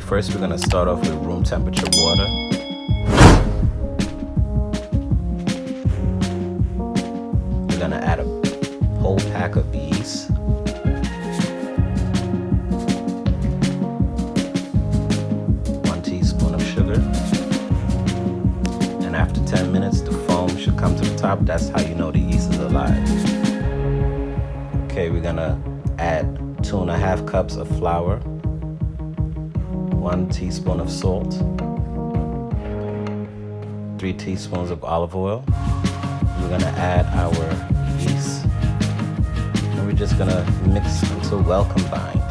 first we're gonna start off with room temperature water. We're gonna add a whole pack of yeast. One teaspoon of sugar. And after 10 minutes, the foam should come to the top. That's how you know the yeast is alive. Okay, we're gonna add 2.5 cups of flour, 1 teaspoon of salt, 3 teaspoons of olive oil. We're gonna add our yeast, and we're just gonna mix until well combined.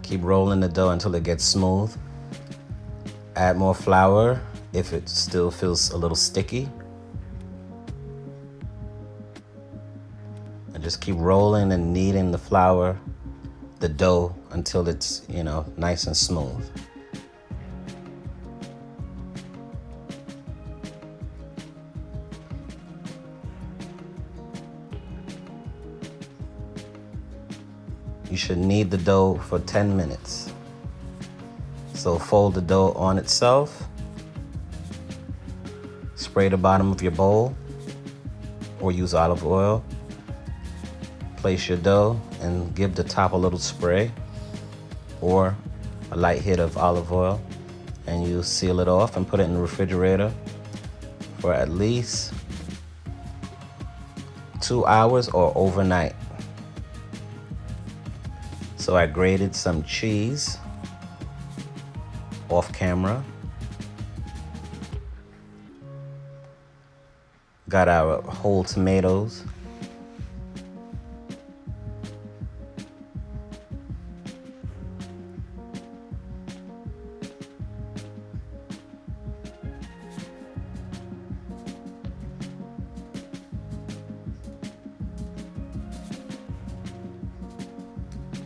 Keep rolling the dough until it gets smooth. Add more flour if it still feels a little sticky. And just keep rolling and kneading the flour, the dough, until it's, nice and smooth. You should knead the dough for 10 minutes. So fold the dough on itself. Spray the bottom of your bowl or use olive oil. Place your dough and give the top a little spray or a light hit of olive oil, and you seal it off and put it in the refrigerator for at least 2 hours or overnight. So I grated some cheese off camera. Got our whole tomatoes.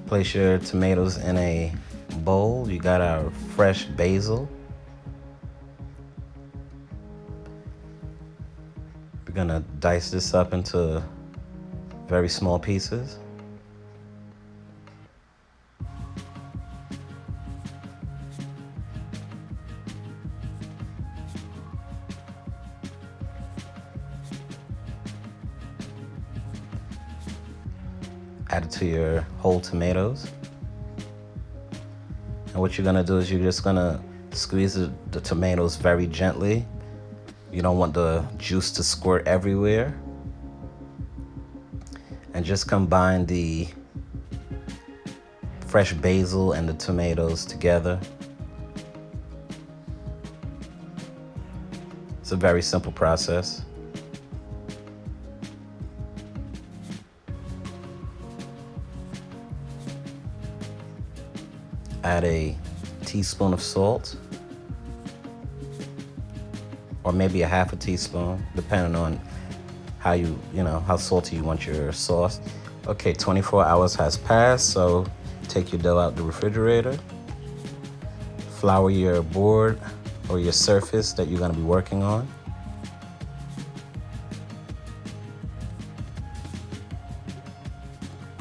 Place your tomatoes in a bowl. You got our fresh basil. We're gonna dice this up into very small pieces. Add it to your whole tomatoes. And what you're gonna do is you're just gonna squeeze the tomatoes very gently. You don't want the juice to squirt everywhere. And just combine the fresh basil and the tomatoes together. It's a very simple process. Add a teaspoon of salt, or maybe a half a teaspoon, depending on how how salty you want your sauce. Okay, 24 hours has passed, so take your dough out the refrigerator. Flour your board or your surface that you're gonna be working on.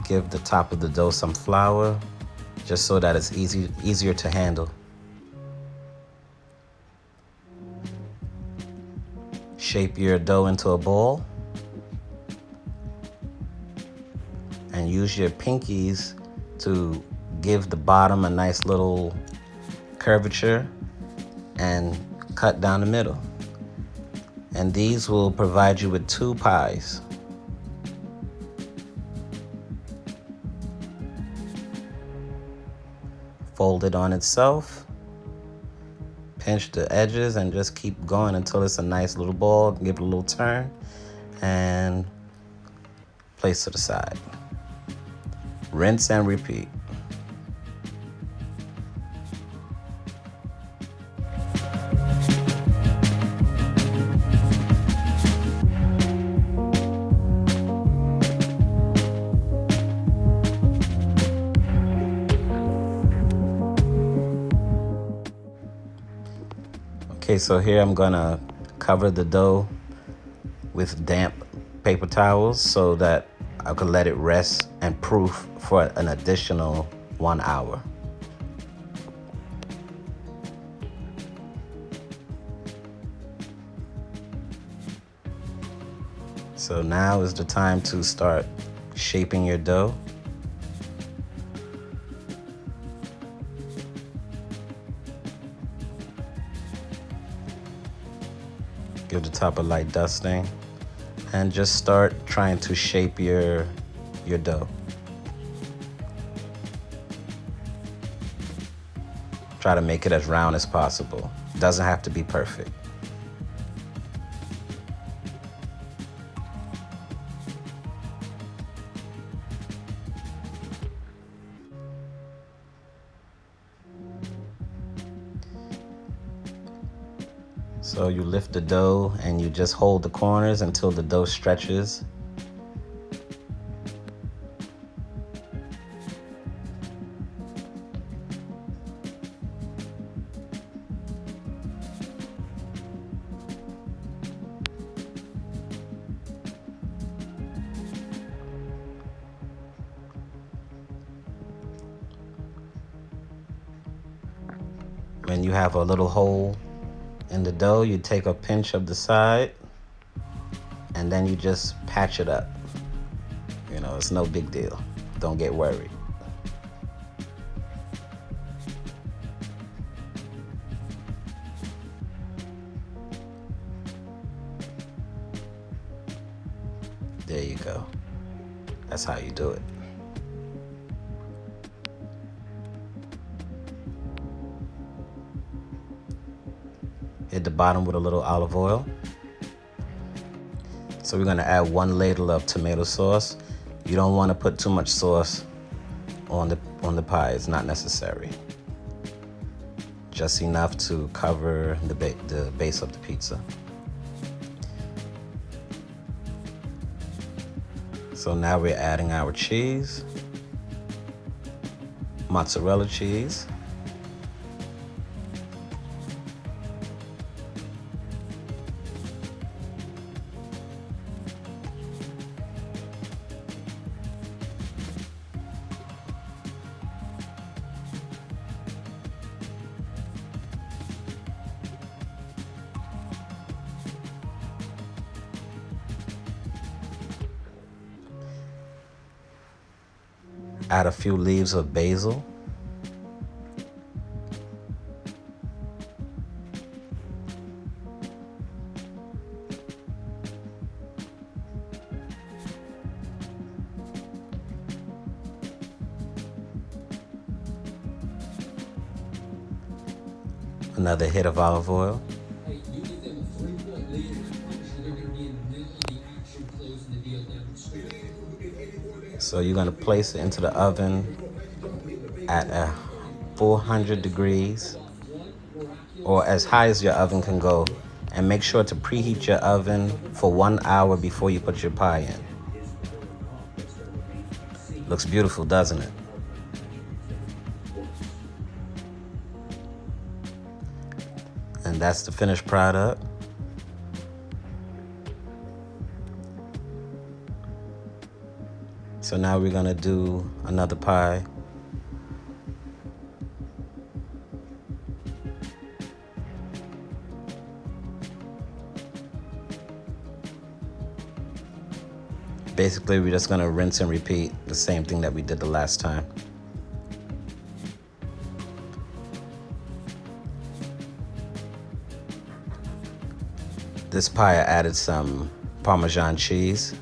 Give the top of the dough some flour, just so that it's easier to handle. Shape your dough into a ball and use your pinkies to give the bottom a nice little curvature and cut down the middle. And these will provide you with 2 pies. Fold it on itself, pinch the edges, and just keep going until it's a nice little ball. Give it a little turn and place to the side. Rinse and repeat. Okay, so here I'm gonna cover the dough with damp paper towels so that I could let it rest and proof for an additional 1 hour. So now is the time to start shaping your dough. Give the top a light dusting and just start trying to shape your dough. Try to make it as round as possible. Doesn't have to be perfect. So you lift the dough and you just hold the corners until the dough stretches. When you have a little hole in the dough, you take a pinch of the side and then you just patch it up. You know, it's no big deal. Don't get worried. There you go. That's how you do it. Hit the bottom with a little olive oil. So we're gonna add 1 ladle of tomato sauce. You don't wanna put too much sauce on the pie, it's not necessary. Just enough to cover the base of the pizza. So now we're adding our cheese, mozzarella cheese. Add a few leaves of basil. Another hit of olive oil. So you're gonna place it into the oven at 400 degrees or as high as your oven can go, and make sure to preheat your oven for 1 hour before you put your pie in. Looks beautiful, doesn't it? And that's the finished product. So now we're gonna do another pie. Basically, we're just gonna rinse and repeat the same thing that we did the last time. This pie I added some Parmesan cheese,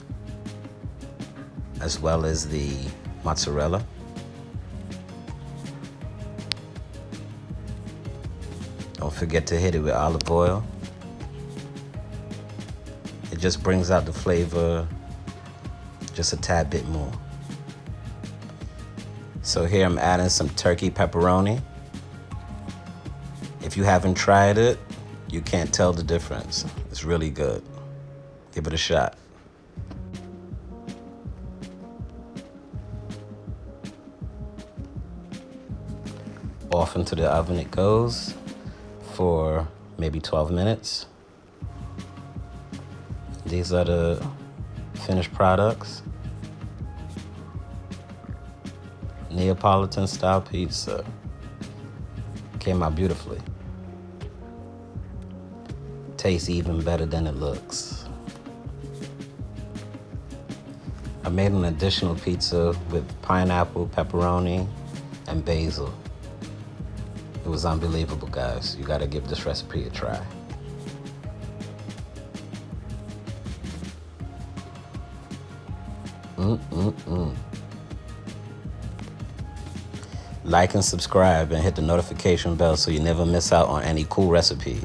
as well as the mozzarella. Don't forget to hit it with olive oil. It just brings out the flavor just a tad bit more. So here I'm adding some turkey pepperoni. If you haven't tried it, you can't tell the difference. It's really good. Give it a shot. Off into the oven it goes for maybe 12 minutes. These are the finished products. Neapolitan style pizza. Came out beautifully. Tastes even better than it looks. I made an additional pizza with pineapple, pepperoni, and basil. It was unbelievable, guys. You gotta give this recipe a try. Like and subscribe and hit the notification bell so you never miss out on any cool recipes.